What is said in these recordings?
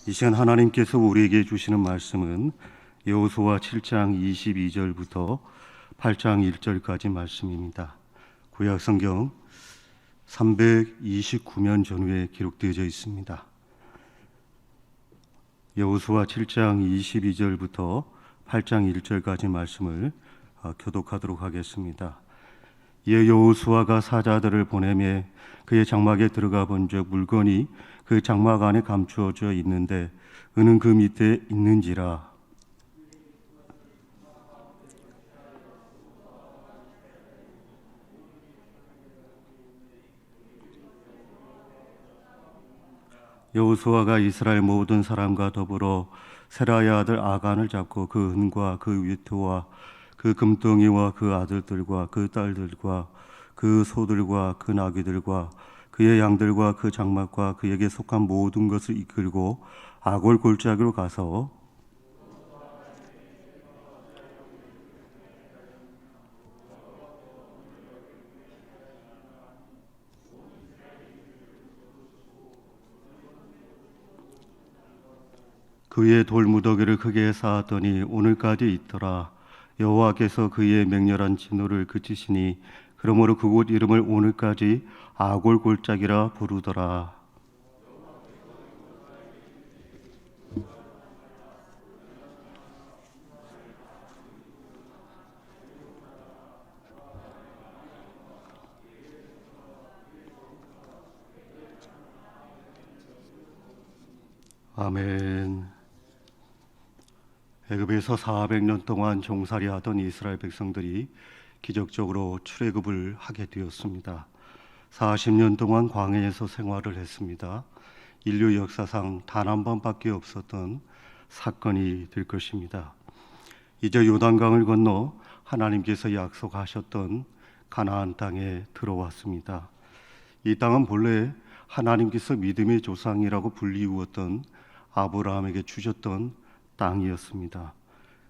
이 시간 하나님께서 우리에게 주시는 말씀은 여호수아 7장 22절부터 8장 1절까지 말씀입니다. 구약 성경 329년 전후에 기록되어져 있습니다. 여호수아 7장 22절부터 8장 1절까지 말씀을 교독하도록 하겠습니다. 이에 여호수아가 사자들을 보내매 그의 장막에 들어가 본즉 물건이 그 장막 안에 감추어져 있는데 은은 그 밑에 있는지라. 여호수아가 이스라엘 모든 사람과 더불어 세라의 아들 아간을 잡고 그 은과 그 위토와 그 금덩이와 그 아들들과 그 딸들과 그 소들과 그 나귀들과 그의 양들과 그 장막과 그에게 속한 모든 것을 이끌고 아골 골짜기로 가서 그의 돌무더기를 크게 쌓았더니 오늘까지 있더라. 여호와께서 그의 맹렬한 진노를 그치시니 그러므로 그곳 이름을 오늘까지 아골 골짜기라 부르더라. 아멘. 애굽에서 400년 동안 종살이하던 이스라엘 백성들이 기적적으로 출애굽을 하게 되었습니다. 40년 동안 광야에서 생활을 했습니다. 인류 역사상 단 한 번밖에 없었던 사건이 될 것입니다. 이제 요단강을 건너 하나님께서 약속하셨던 가나안 땅에 들어왔습니다. 이 땅은 본래 하나님께서 믿음의 조상이라고 불리우었던 아브라함에게 주셨던 땅이었습니다.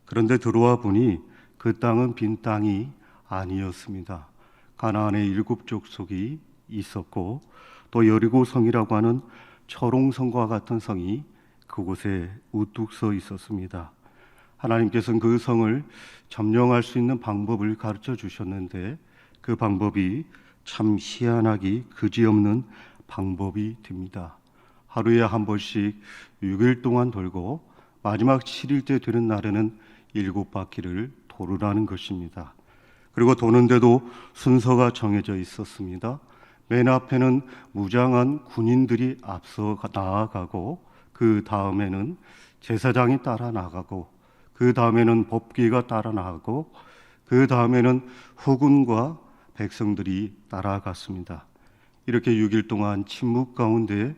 그런데 들어와 보니 그 땅은 빈 땅이 아니었습니다. 가나안에 7 족속이 있었고 또 여리고 성이라고 하는 철옹성과 같은 성이 그곳에 우뚝 서 있었습니다. 하나님께서는 그 성을 점령할 수 있는 방법을 가르쳐 주셨는데 그 방법이 참 희한하기 그지없는 방법이 됩니다. 하루에 한 번씩 6일 동안 돌고 마지막 7일째 되는 날에는 7바퀴를 도르라는 것입니다. 그리고 도는데도 순서가 정해져 있었습니다. 맨 앞에는 무장한 군인들이 앞서 나아가고 그 다음에는 제사장이 따라 나가고 그 다음에는 법궤가 따라 나가고 그 다음에는 후군과 백성들이 따라갔습니다. 이렇게 6일 동안 침묵 가운데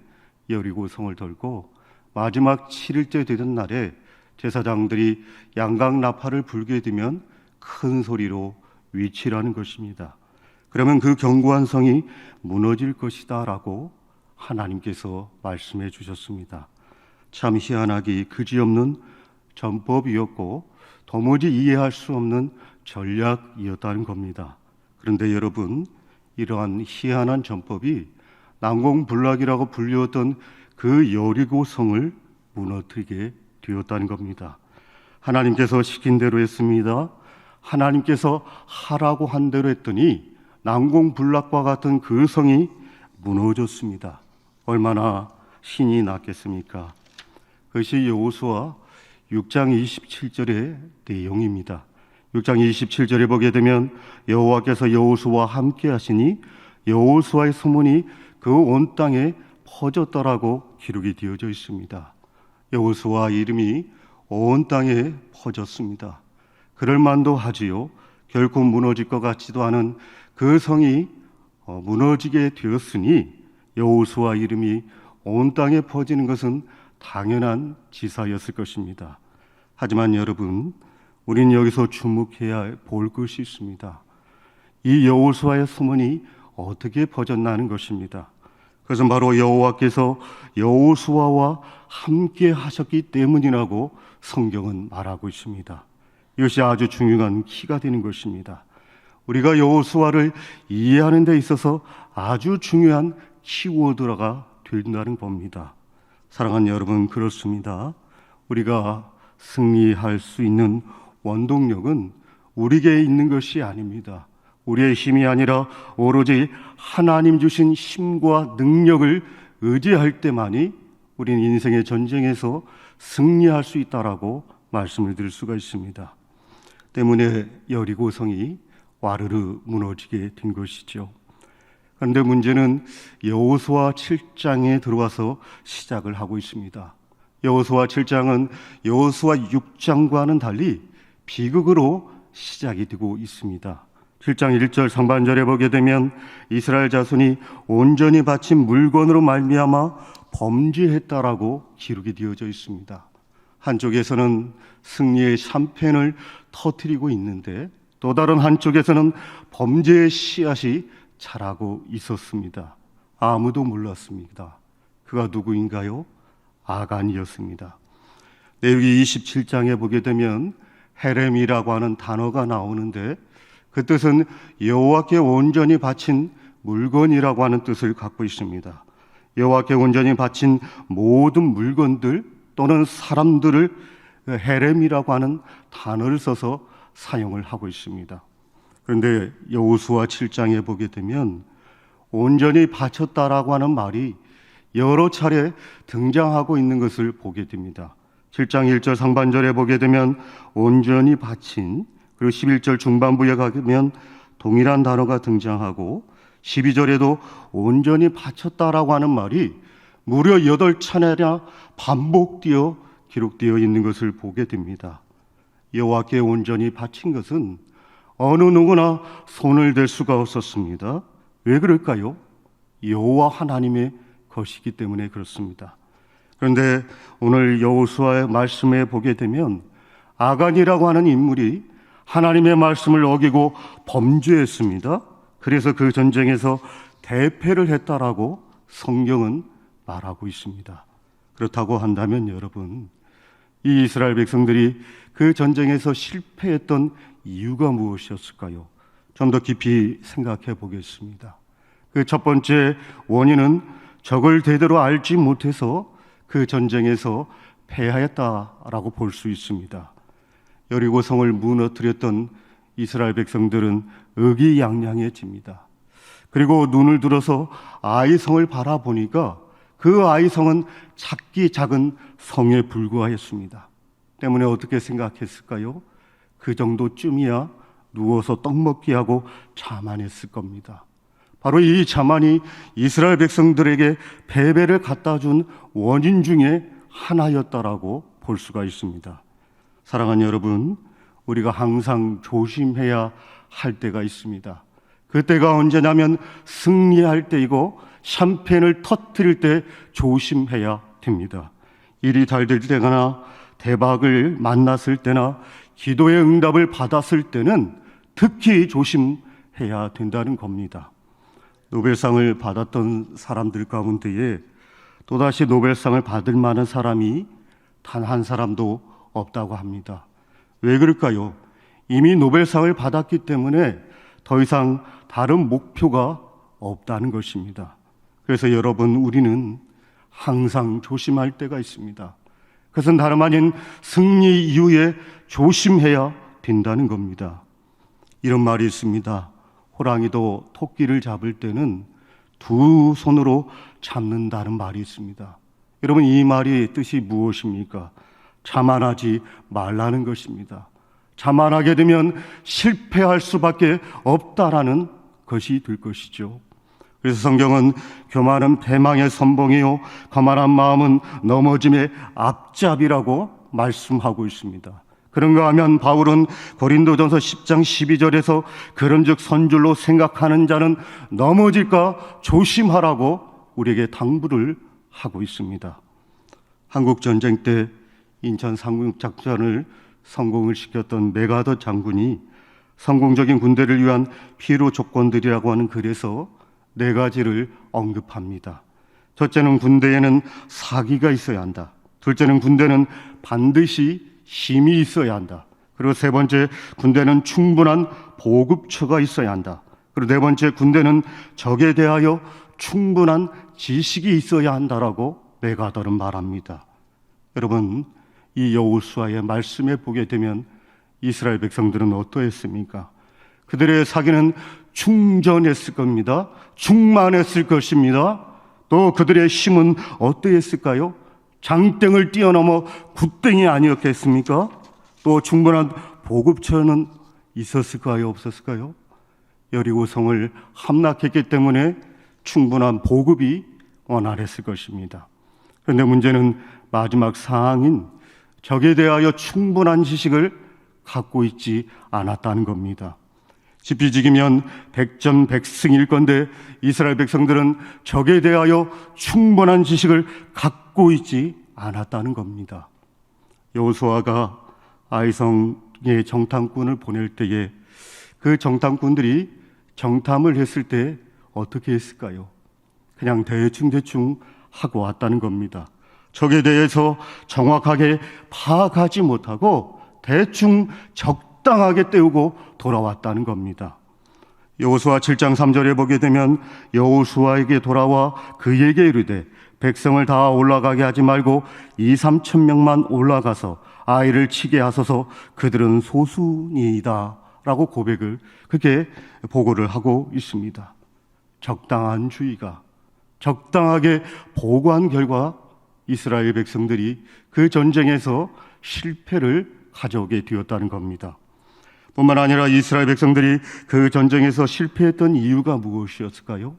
여리고성을 돌고 마지막 7일째 되던 날에 제사장들이 양각 나팔을 불게 되면 큰 소리로 외치라는 것입니다. 그러면 그 견고한 성이 무너질 것이다 라고 하나님께서 말씀해 주셨습니다. 참 희한하기 그지없는 전법이었고 도무지 이해할 수 없는 전략이었다는 겁니다. 그런데 여러분, 이러한 희한한 전법이 난공불락이라고 불리웠던 그 여리고성을 무너뜨리게 되었다는 겁니다. 하나님께서 시킨 대로 했습니다. 하나님께서 하라고 한 대로 했더니 난공불락과 같은 그 성이 무너졌습니다. 얼마나 신이 났겠습니까? 그것이 여호수아 6장 27절의 내용입니다. 6장 27절에 보게 되면 여호와께서 여호수아와 함께 하시니 여호수아의 소문이 그 온 땅에 퍼졌더라고 기록이 되어져 있습니다. 여호수아 이름이 온 땅에 퍼졌습니다. 그럴 만도 하지요. 결코 무너질 것 같지도 않은 그 성이 무너지게 되었으니 여호수아 이름이 온 땅에 퍼지는 것은 당연한 지사였을 것입니다. 하지만 여러분, 우리는 여기서 주목해야 볼 것이 있습니다. 이 여호수아의 소문이 어떻게 퍼졌나는 것입니다. 그것은 바로 여호와께서 여호수아와 함께 하셨기 때문이라고 성경은 말하고 있습니다. 이것이 아주 중요한 키가 되는 것입니다. 우리가 여호수아를 이해하는 데 있어서 아주 중요한 키워드가 된다는 겁니다. 사랑하는 여러분, 그렇습니다. 우리가 승리할 수 있는 원동력은 우리에게 있는 것이 아닙니다. 우리의 힘이 아니라 오로지 하나님 주신 힘과 능력을 의지할 때만이 우리는 인생의 전쟁에서 승리할 수 있다라고 말씀을 드릴 수가 있습니다. 때문에 여리고성이 와르르 무너지게 된 것이죠. 그런데 문제는 여호수아 7장에 들어와서 시작을 하고 있습니다. 여호수아 7장은 여호수아 6장과는 달리 비극으로 시작이 되고 있습니다. 7장 1절 상반절에 보게 되면 이스라엘 자손이 온전히 바친 물건으로 말미암아 범죄했다라고 기록이 되어져 있습니다. 한쪽에서는 승리의 샴페인을 터뜨리고 있는데 또 다른 한쪽에서는 범죄의 씨앗이 자라고 있었습니다. 아무도 몰랐습니다. 그가 누구인가요? 아간이었습니다. 레위기 27장에 보게 되면 헤렘이라고 하는 단어가 나오는데 그 뜻은 여호와께 온전히 바친 물건이라고 하는 뜻을 갖고 있습니다. 여호와께 온전히 바친 모든 물건들 또는 사람들을 헤렘이라고 하는 단어를 써서 사용을 하고 있습니다. 그런데 여호수아 7장에 보게 되면 온전히 바쳤다라고 하는 말이 여러 차례 등장하고 있는 것을 보게 됩니다. 7장 1절 상반절에 보게 되면 온전히 바친, 그리고 11절 중반부에 가면 동일한 단어가 등장하고 12절에도 온전히 바쳤다라고 하는 말이 무려 8차례나 반복되어 기록되어 있는 것을 보게 됩니다. 여호와께 온전히 바친 것은 어느 누구나 손을 댈 수가 없었습니다. 왜 그럴까요? 여호와 하나님의 것이기 때문에 그렇습니다. 그런데 오늘 여호수아의 말씀에 보게 되면 아간이라고 하는 인물이 하나님의 말씀을 어기고 범죄했습니다. 그래서 그 전쟁에서 대패를 했다라고 성경은 말하고 있습니다. 그렇다고 한다면 여러분, 이 이스라엘 백성들이 그 전쟁에서 실패했던 이유가 무엇이었을까요? 좀 더 깊이 생각해 보겠습니다. 그 첫 번째 원인은 적을 제대로 알지 못해서 그 전쟁에서 패하였다라고 볼 수 있습니다. 여리고성을 무너뜨렸던 이스라엘 백성들은 의기양양해집니다. 그리고 눈을 들어서 아이성을 바라보니까 그 아이성은 작은 성에 불과했습니다. 때문에 어떻게 생각했을까요? 그 정도쯤이야 누워서 떡 먹기 하고 자만했을 겁니다. 바로 이 자만이 이스라엘 백성들에게 패배를 갖다 준 원인 중에 하나였다라고 볼 수가 있습니다. 사랑하는 여러분, 우리가 항상 조심해야 할 때가 있습니다. 그때가 언제냐면 승리할 때이고 샴페인을 터뜨릴 때 조심해야 됩니다. 일이 잘 될 때나 대박을 만났을 때나 기도의 응답을 받았을 때는 특히 조심해야 된다는 겁니다. 노벨상을 받았던 사람들 가운데에 또다시 노벨상을 받을 만한 사람이 단 한 사람도 없다고 합니다. 왜 그럴까요? 이미 노벨상을 받았기 때문에 더 이상 다른 목표가 없다는 것입니다. 그래서 여러분, 우리는 항상 조심할 때가 있습니다. 그것은 다름 아닌 승리 이후에 조심해야 된다는 겁니다. 이런 말이 있습니다. 호랑이도 토끼를 잡을 때는 두 손으로 잡는다는 말이 있습니다. 여러분, 이 말의 뜻이 무엇입니까? 자만하지 말라는 것입니다. 자만하게 되면 실패할 수밖에 없다라는 것이 될 것이죠. 그래서 성경은 교만은 패망의 선봉이요 거만한 마음은 넘어짐의 앞잡이라고 말씀하고 있습니다. 그런가 하면 바울은 고린도전서 10장 12절에서 그런즉 선줄로 생각하는 자는 넘어질까 조심하라고 우리에게 당부를 하고 있습니다. 한국 전쟁 때 인천 상륙작전을 성공을 시켰던 메가더 장군이 성공적인 군대를 위한 필요 조건들이라고 하는 글에서 4가지를 언급합니다. 첫째는 군대에는 사기가 있어야 한다. 둘째는 군대는 반드시 힘이 있어야 한다. 그리고 세 번째, 군대는 충분한 보급처가 있어야 한다. 그리고 네 번째, 군대는 적에 대하여 충분한 지식이 있어야 한다라고 레가더는 말합니다. 여러분, 이 여호수아의 말씀에 보게 되면 이스라엘 백성들은 어떠했습니까? 그들의 사기는 충전했을 겁니다. 충만했을 것입니다. 또 그들의 힘은 어떠했을까요? 장땡을 뛰어넘어 굿땡이 아니었겠습니까? 또 충분한 보급처는 있었을까요? 없었을까요? 여리고성을 함락했기 때문에 충분한 보급이 원활했을 것입니다. 그런데 문제는 마지막 상황인 적에 대하여 충분한 지식을 갖고 있지 않았다는 겁니다. 지피지기면 백전백승일 건데 이스라엘 백성들은 적에 대하여 충분한 지식을 갖고 있지 않았다는 겁니다. 여호수아가 아이성의 정탐꾼을 보낼 때에 그 정탐꾼들이 정탐을 했을 때 어떻게 했을까요? 그냥 대충 하고 왔다는 겁니다. 적에 대해서 정확하게 파악하지 못하고 대충 적당하게 때우고 돌아왔다는 겁니다. 여호수아 7장 3절에 보게 되면 여호수아에게 돌아와 그에게 이르되 백성을 다 올라가게 하지 말고 2-3천 명만 올라가서 아이를 치게 하소서 그들은 소수니이다 라고 고백을 그렇게 보고를 하고 있습니다. 적당한 주의가 적당하게 보고한 결과 이스라엘 백성들이 그 전쟁에서 실패를 가져오게 되었다는 겁니다. 뿐만 아니라 이스라엘 백성들이 그 전쟁에서 실패했던 이유가 무엇이었을까요?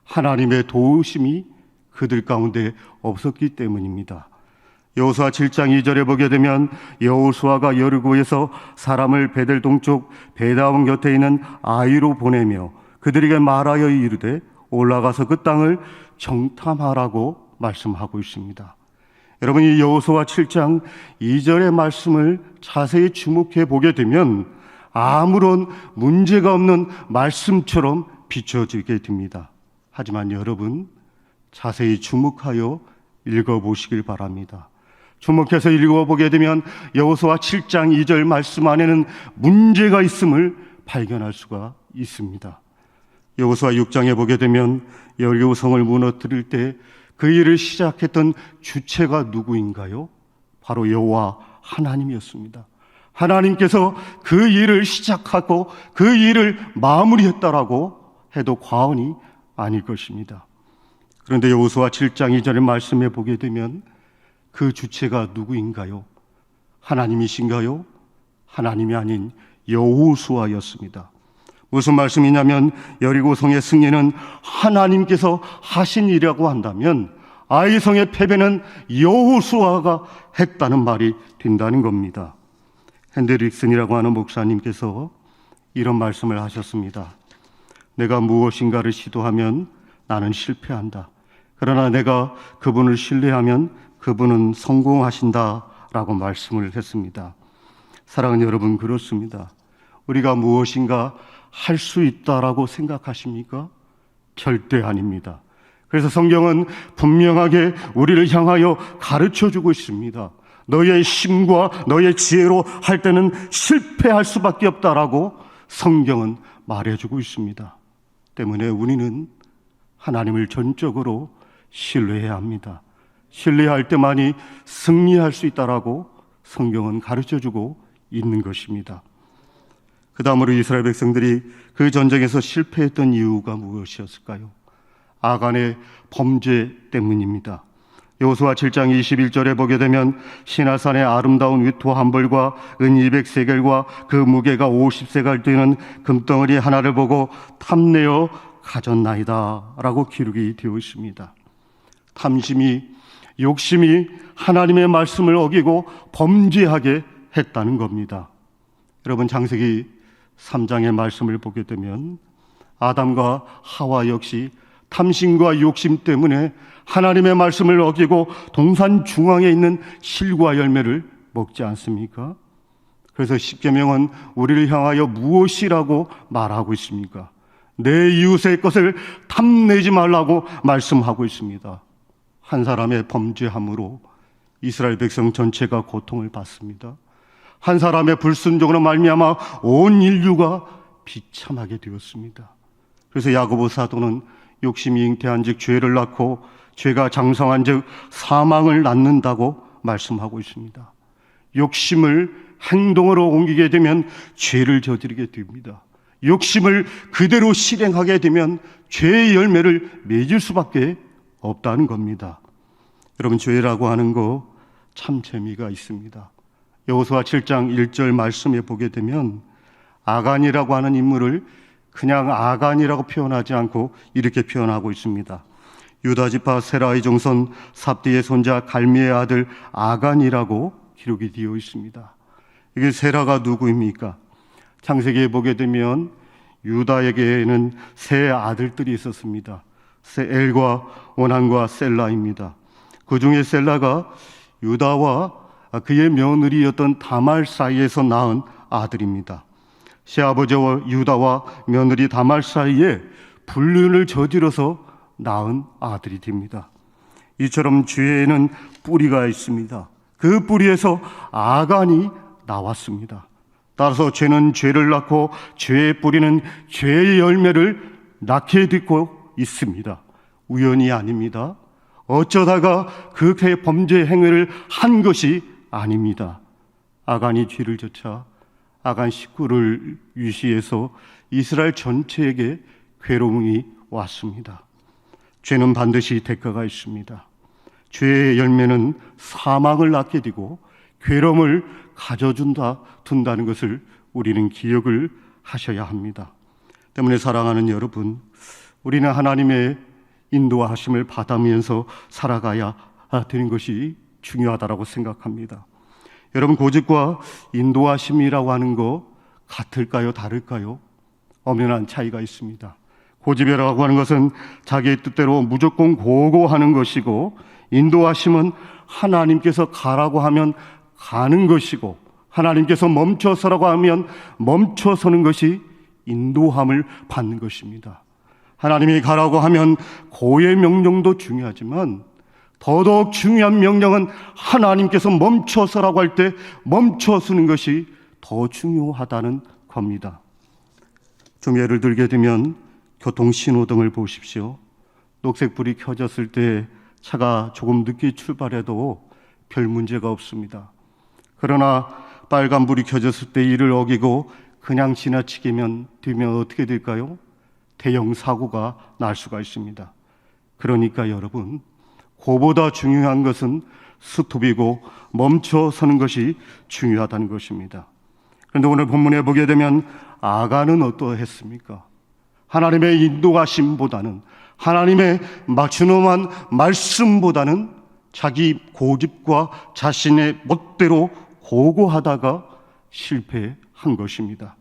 하나님의 도우심이 그들 가운데 없었기 때문입니다. 여호수아 7장 2절에 보게 되면 여호수아가 여리고에서 사람을 베델 동쪽 베다온 곁에 있는 아이로 보내며 그들에게 말하여 이르되 올라가서 그 땅을 정탐하라고 말씀하고 있습니다. 여러분, 이 여호수아 7장 2절의 말씀을 자세히 주목해 보게 되면 아무런 문제가 없는 말씀처럼 비춰지게 됩니다. 하지만 여러분, 자세히 주목하여 읽어보시길 바랍니다. 주목해서 읽어보게 되면 여호수아 7장 2절 말씀 안에는 문제가 있음을 발견할 수가 있습니다. 여호수아 6장에 보게 되면 여리고성을 무너뜨릴 때 그 일을 시작했던 주체가 누구인가요? 바로 여호와 하나님이었습니다. 하나님께서 그 일을 시작하고 그 일을 마무리했다라고 해도 과언이 아닐 것입니다. 그런데 여호수아 7장 2절의 말씀에 보게 되면 그 주체가 누구인가요? 하나님이신가요? 하나님이 아닌 여호수아였습니다. 무슨 말씀이냐면 여리고성의 승리는 하나님께서 하신 일이라고 한다면 아이성의 패배는 여호수아가 했다는 말이 된다는 겁니다. 핸드릭슨이라고 하는 목사님께서 이런 말씀을 하셨습니다. 내가 무엇인가를 시도하면 나는 실패한다. 그러나 내가 그분을 신뢰하면 그분은 성공하신다라고 말씀을 했습니다. 사랑하는 여러분, 그렇습니다. 우리가 무엇인가 할 수 있다라고 생각하십니까? 절대 아닙니다. 그래서 성경은 분명하게 우리를 향하여 가르쳐주고 있습니다. 너의 힘과 너의 지혜로 할 때는 실패할 수밖에 없다라고 성경은 말해주고 있습니다. 때문에 우리는 하나님을 전적으로 신뢰해야 합니다. 신뢰할 때만이 승리할 수 있다라고 성경은 가르쳐주고 있는 것입니다. 그 다음으로 이스라엘 백성들이 그 전쟁에서 실패했던 이유가 무엇이었을까요? 아간의 범죄 때문입니다. 여호수아 7장 21절에 보게 되면 시나산의 아름다운 위토 한 벌과 은 200세겔과 그 무게가 50세갈 되는 금덩어리 하나를 보고 탐내어 가졌나이다 라고 기록이 되어 있습니다. 탐심이, 욕심이 하나님의 말씀을 어기고 범죄하게 했다는 겁니다. 여러분, 창세기 3장의 말씀을 보게 되면 아담과 하와 역시 탐심과 욕심 때문에 하나님의 말씀을 어기고 동산 중앙에 있는 실과 열매를 먹지 않습니까? 그래서 십계명은 우리를 향하여 무엇이라고 말하고 있습니까? 내 이웃의 것을 탐내지 말라고 말씀하고 있습니다. 한 사람의 범죄함으로 이스라엘 백성 전체가 고통을 받습니다. 한 사람의 불순종으로 말미암아 온 인류가 비참하게 되었습니다. 그래서 야고보 사도는 욕심이 잉태한즉 죄를 낳고 죄가 장성한 즉 사망을 낳는다고 말씀하고 있습니다. 욕심을 행동으로 옮기게 되면 죄를 저지르게 됩니다. 욕심을 그대로 실행하게 되면 죄의 열매를 맺을 수밖에 없다는 겁니다. 여러분, 죄라고 하는 거 참 재미가 있습니다. 여호수아 7장 1절 말씀에 보게 되면 아간이라고 하는 인물을 그냥 아간이라고 표현하지 않고 이렇게 표현하고 있습니다. 유다지파 세라의 종손 삽디의 손자 갈미의 아들 아간이라고 기록이 되어 있습니다. 이게 세라가 누구입니까? 창세기에 보게 되면 유다에게는 세 아들들이 있었습니다. 엘과 오난과 셀라입니다. 그 중에 셀라가 유다와 그의 며느리였던 다말 사이에서 낳은 아들입니다. 시아버지와 유다와 며느리 다말 사이에 불륜을 저지러서 낳은 아들이 됩니다. 이처럼 죄에는 뿌리가 있습니다. 그 뿌리에서 아간이 나왔습니다. 따라서 죄는 죄를 낳고 죄의 뿌리는 죄의 열매를 낳게 되고 있습니다. 우연이 아닙니다. 어쩌다가 그렇게 범죄 행위를 한 것이 아닙니다. 아간이 죄를 졌자 아간 식구를 위시해서 이스라엘 전체에게 괴로움이 왔습니다. 죄는 반드시 대가가 있습니다. 죄의 열매는 사망을 낳게 되고 괴로움을 둔다는 것을 우리는 기억을 하셔야 합니다. 때문에 사랑하는 여러분, 우리는 하나님의 인도와 하심을 받으면서 살아가야 되는 것이 중요하다고 생각합니다. 여러분, 고집과 인도하심이라고 하는 거 같을까요? 다를까요? 엄연한 차이가 있습니다. 고집이라고 하는 것은 자기의 뜻대로 무조건 고고하는 것이고, 인도하심은 하나님께서 가라고 하면 가는 것이고, 하나님께서 멈춰서라고 하면 멈춰서는 것이 인도함을 받는 것입니다. 하나님이 가라고 하면 고의 명령도 중요하지만 더더욱 중요한 명령은 하나님께서 멈춰서라고 할 때 멈춰서는 것이 더 중요하다는 겁니다. 좀 예를 들게 되면 교통신호등을 보십시오. 녹색불이 켜졌을 때 차가 조금 늦게 출발해도 별 문제가 없습니다. 그러나 빨간불이 켜졌을 때 이를 어기고 그냥 지나치기면 되면 어떻게 될까요? 대형 사고가 날 수가 있습니다. 그러니까 여러분, 그보다 중요한 것은 스톱이고 멈춰서는 것이 중요하다는 것입니다. 그런데 오늘 본문에 보게 되면 아간은 어떠했습니까? 하나님의 인도하심보다는, 하나님의 맞춤한 말씀보다는 자기 고집과 자신의 멋대로 고고하다가 실패한 것입니다.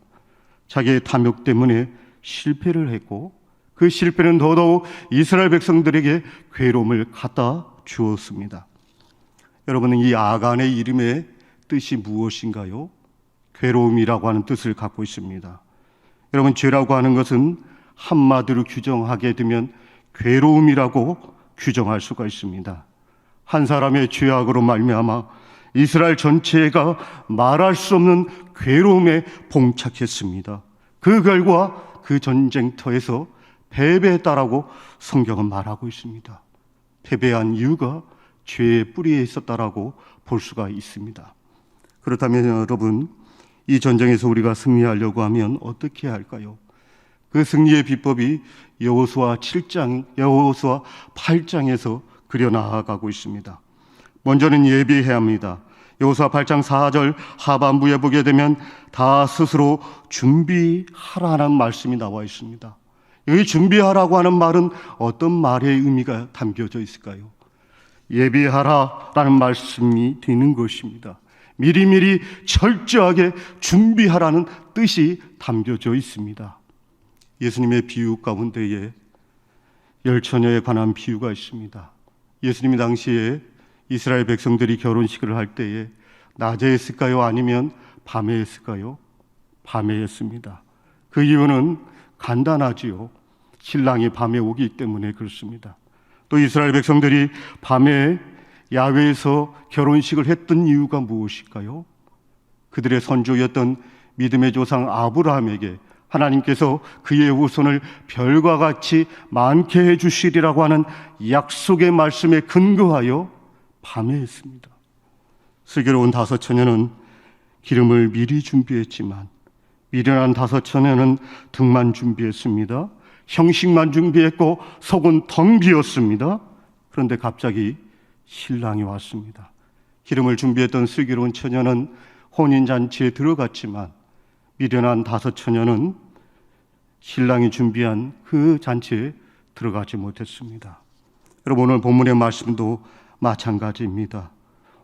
자기의 탐욕 때문에 실패를 했고, 그 실패는 더더욱 이스라엘 백성들에게 괴로움을 갖다 주었습니다. 여러분은 이 아간의 이름의 뜻이 무엇인가요? 괴로움이라고 하는 뜻을 갖고 있습니다. 여러분, 죄라고 하는 것은 한마디로 규정하게 되면 괴로움이라고 규정할 수가 있습니다. 한 사람의 죄악으로 말미암아 이스라엘 전체가 말할 수 없는 괴로움에 봉착했습니다. 그 결과 그 전쟁터에서 패배했다라고 성경은 말하고 있습니다. 패배한 이유가 죄의 뿌리에 있었다라고 볼 수가 있습니다. 그렇다면 여러분, 이 전쟁에서 우리가 승리하려고 하면 어떻게 해야 할까요? 그 승리의 비법이 여호수아 8장에서 그려나가고 있습니다. 먼저는 예비해야 합니다. 여호수아 8장 4절 하반부에 보게 되면 다 스스로 준비하라는 말씀이 나와 있습니다. 여기 준비하라고 하는 말은 어떤 말의 의미가 담겨져 있을까요? 예비하라라는 말씀이 되는 것입니다. 미리미리 철저하게 준비하라는 뜻이 담겨져 있습니다. 예수님의 비유 가운데에 열처녀에 관한 비유가 있습니다. 예수님이 당시에 이스라엘 백성들이 결혼식을 할 때에 낮에 했을까요? 아니면 밤에 했을까요? 밤에 했습니다. 그 이유는 간단하지요. 신랑이 밤에 오기 때문에 그렇습니다. 또 이스라엘 백성들이 밤에 야외에서 결혼식을 했던 이유가 무엇일까요? 그들의 선조였던 믿음의 조상 아브라함에게 하나님께서 그의 후손을 별과 같이 많게 해주시리라고 하는 약속의 말씀에 근거하여 밤에했습니다. 슬기로운 다섯 처녀는 기름을 미리 준비했지만 미련한 다섯 처녀는 등만 준비했습니다. 형식만 준비했고 속은 텅 비었습니다. 그런데 갑자기 신랑이 왔습니다. 기름을 준비했던 슬기로운 처녀는 혼인잔치에 들어갔지만 미련한 다섯 처녀는 신랑이 준비한 그 잔치에 들어가지 못했습니다. 여러분, 오늘 본문의 말씀도 마찬가지입니다.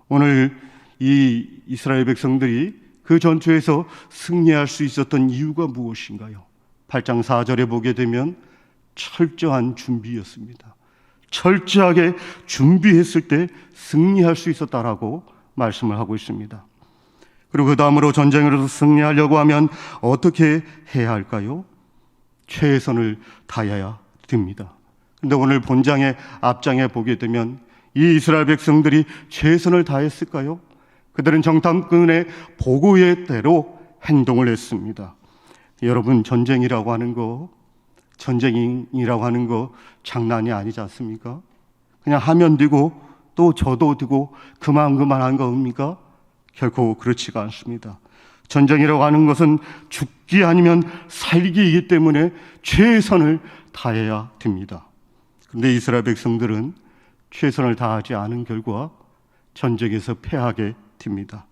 오늘 이 이스라엘 백성들이 그 전투에서 승리할 수 있었던 이유가 무엇인가요? 8장 4절에 보게 되면 철저한 준비였습니다. 철저하게 준비했을 때 승리할 수 있었다라고 말씀을 하고 있습니다. 그리고 그 다음으로 전쟁으로서 승리하려고 하면 어떻게 해야 할까요? 최선을 다해야 됩니다. 그런데 오늘 본장의 앞장에 보게 되면 이 이스라엘 백성들이 최선을 다했을까요? 그들은 정탐꾼의 보고의 대로 행동을 했습니다. 여러분, 전쟁이라고 하는 거 장난이 아니지 않습니까? 그냥 하면 되고 또 저도 되고 그만한 겁니까? 결코 그렇지가 않습니다. 전쟁이라고 하는 것은 죽기 아니면 살기이기 때문에 최선을 다해야 됩니다. 그런데 이스라엘 백성들은 최선을 다하지 않은 결과 전쟁에서 패하게 됩니다.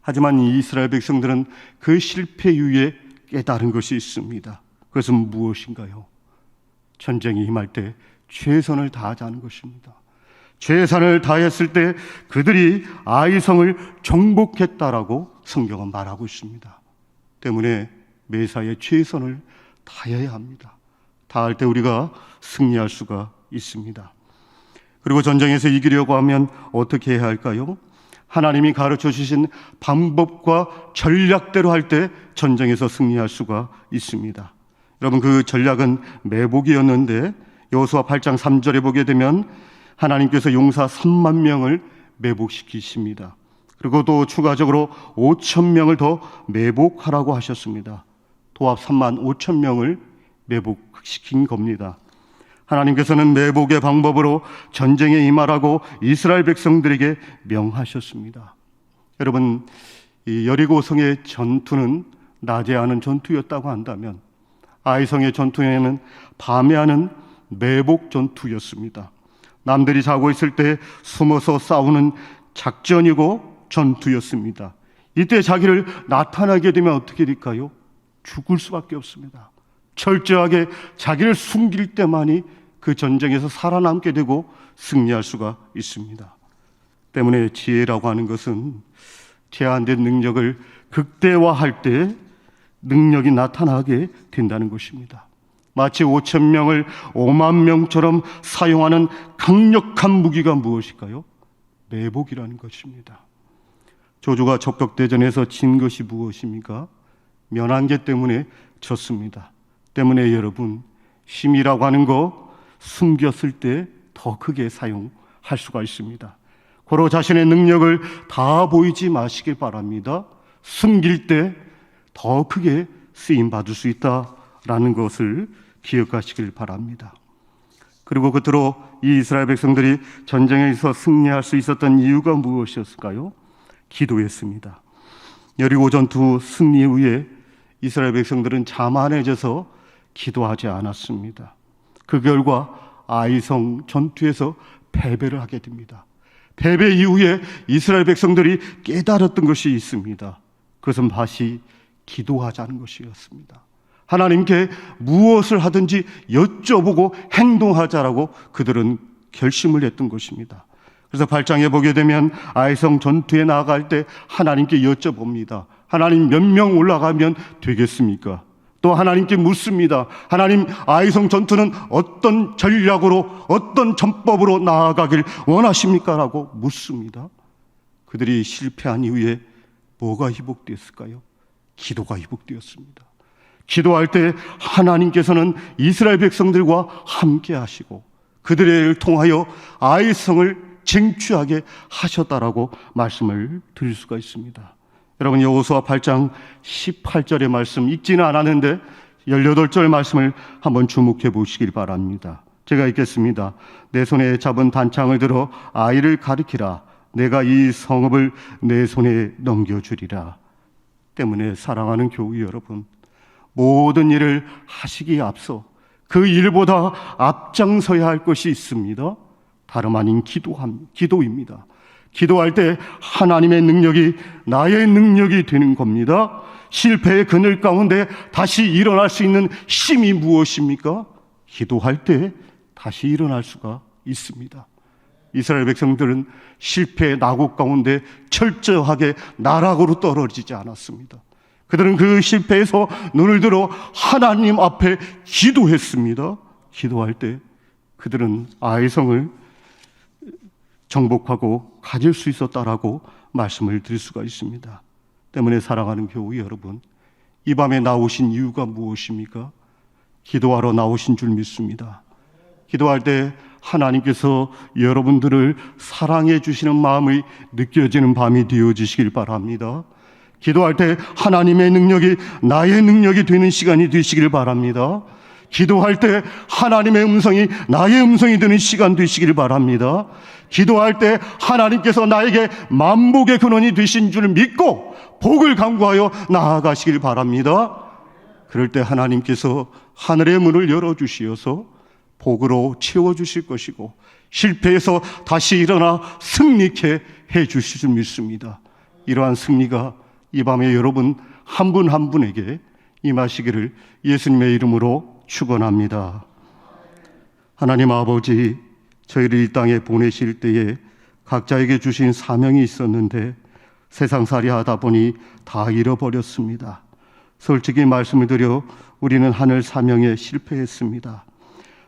하지만 이 이스라엘 백성들은 그 실패 이후에 깨달은 것이 있습니다. 그것은 무엇인가요? 전쟁에 임할 때 최선을 다하자는 것입니다. 최선을 다했을 때 그들이 아이성을 정복했다라고 성경은 말하고 있습니다. 때문에 매사에 최선을 다해야 합니다. 다할 때 우리가 승리할 수가 있습니다. 그리고 전쟁에서 이기려고 하면 어떻게 해야 할까요? 하나님이 가르쳐 주신 방법과 전략대로 할 때 전쟁에서 승리할 수가 있습니다. 여러분, 그 전략은 매복이었는데 여호수아 8장 3절에 보게 되면 하나님께서 용사 3만 명을 매복시키십니다. 그리고 또 추가적으로 5천 명을 더 매복하라고 하셨습니다. 도합 3만 5천 명을 매복시킨 겁니다. 하나님께서는 매복의 방법으로 전쟁에 임하라고 이스라엘 백성들에게 명하셨습니다. 여러분, 이 여리고성의 전투는 낮에 하는 전투였다고 한다면 아이성의 전투에는 밤에 하는 매복 전투였습니다. 남들이 자고 있을 때 숨어서 싸우는 작전이고 전투였습니다. 이때 자기를 나타나게 되면 어떻게 될까요? 죽을 수밖에 없습니다. 철저하게 자기를 숨길 때만이 그 전쟁에서 살아남게 되고 승리할 수가 있습니다. 때문에 지혜라고 하는 것은 제한된 능력을 극대화할 때 능력이 나타나게 된다는 것입니다. 마치 5천 명을 5만 명처럼 사용하는 강력한 무기가 무엇일까요? 매복이라는 것입니다. 조조가 적격대전에서 진 것이 무엇입니까? 면한계 때문에 졌습니다. 때문에 여러분, 힘이라고 하는 거 숨겼을 때 더 크게 사용할 수가 있습니다. 고로 자신의 능력을 다 보이지 마시길 바랍니다. 숨길 때 더 크게 쓰임받을 수 있다라는 것을 기억하시길 바랍니다. 그리고 끝으로 이 이스라엘 백성들이 전쟁에서 승리할 수 있었던 이유가 무엇이었을까요? 기도했습니다. 여리고 전투 승리 후에 이스라엘 백성들은 자만해져서 기도하지 않았습니다. 그 결과 아이성 전투에서 패배를 하게 됩니다. 패배 이후에 이스라엘 백성들이 깨달았던 것이 있습니다. 그것은 다시 기도하자는 것이었습니다. 하나님께 무엇을 하든지 여쭤보고 행동하자라고 그들은 결심을 했던 것입니다. 그래서 8장에 보게 되면 아이성 전투에 나아갈 때 하나님께 여쭤봅니다. 하나님, 몇 명 올라가면 되겠습니까? 또 하나님께 묻습니다. 하나님, 아이성 전투는 어떤 전략으로, 어떤 전법으로 나아가길 원하십니까? 라고 묻습니다. 그들이 실패한 이후에 뭐가 회복되었을까요? 기도가 회복되었습니다. 기도할 때 하나님께서는 이스라엘 백성들과 함께 하시고 그들을 통하여 아이성을 쟁취하게 하셨다라고 말씀을 드릴 수가 있습니다. 여러분, 여호수아 8장 18절의 말씀 읽지는 않았는데 18절 말씀을 한번 주목해 보시길 바랍니다. 제가 읽겠습니다. 내 손에 잡은 단창을 들어 아이를 가리키라. 내가 이 성읍을 내 손에 넘겨주리라. 때문에 사랑하는 교우 여러분, 모든 일을 하시기에 앞서 그 일보다 앞장서야 할 것이 있습니다. 다름 아닌 기도입니다. 기도할 때 하나님의 능력이 나의 능력이 되는 겁니다. 실패의 그늘 가운데 다시 일어날 수 있는 힘이 무엇입니까? 기도할 때 다시 일어날 수가 있습니다. 이스라엘 백성들은 실패의 낙옥 가운데 철저하게 나락으로 떨어지지 않았습니다. 그들은 그 실패에서 눈을 들어 하나님 앞에 기도했습니다. 기도할 때 그들은 아이성을 정복하고 가질 수 있었다라고 말씀을 드릴 수가 있습니다. 때문에 사랑하는 교우 여러분, 이 밤에 나오신 이유가 무엇입니까? 기도하러 나오신 줄 믿습니다. 기도할 때 하나님께서 여러분들을 사랑해 주시는 마음이 느껴지는 밤이 되어지시길 바랍니다. 기도할 때 하나님의 능력이 나의 능력이 되는 시간이 되시길 바랍니다. 기도할 때 하나님의 음성이 나의 음성이 되는 시간 되시길 바랍니다. 기도할 때 하나님께서 나에게 만복의 근원이 되신 줄 믿고 복을 간구하여 나아가시길 바랍니다. 그럴 때 하나님께서 하늘의 문을 열어주시어서 복으로 채워주실 것이고 실패해서 다시 일어나 승리케 해주실 줄 믿습니다. 이러한 승리가 이 밤에 여러분 한 분 한 분에게 임하시기를 예수님의 이름으로 축원합니다. 하나님 아버지, 저희를 이 땅에 보내실 때에 각자에게 주신 사명이 있었는데 세상살이 하다 보니 다 잃어버렸습니다. 솔직히 말씀을 드려 우리는 하늘 사명에 실패했습니다.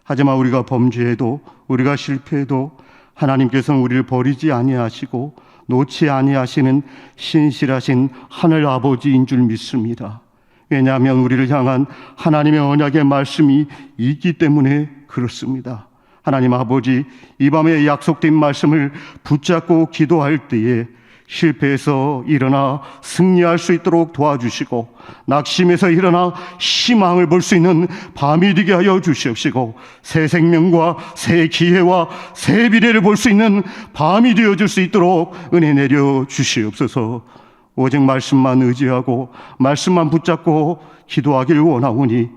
하지만 우리가 범죄해도 우리가 실패해도 하나님께서는 우리를 버리지 아니하시고 놓지 아니하시는 신실하신 하늘 아버지인 줄 믿습니다. 왜냐하면 우리를 향한 하나님의 언약의 말씀이 있기 때문에 그렇습니다. 하나님 아버지, 이 밤에 약속된 말씀을 붙잡고 기도할 때에 실패해서 일어나 승리할 수 있도록 도와주시고 낙심해서 일어나 희망을 볼 수 있는 밤이 되게 하여 주시옵시고 새 생명과 새 기회와 새 미래를 볼 수 있는 밤이 되어줄 수 있도록 은혜 내려 주시옵소서. 오직 말씀만 의지하고 말씀만 붙잡고 기도하길 원하오니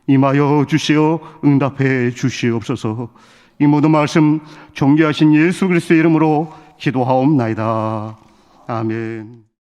임하여 주시어 응답해 주시옵소서. 이 모든 말씀 존귀하신 예수 그리스도의 이름으로 기도하옵나이다. 아멘.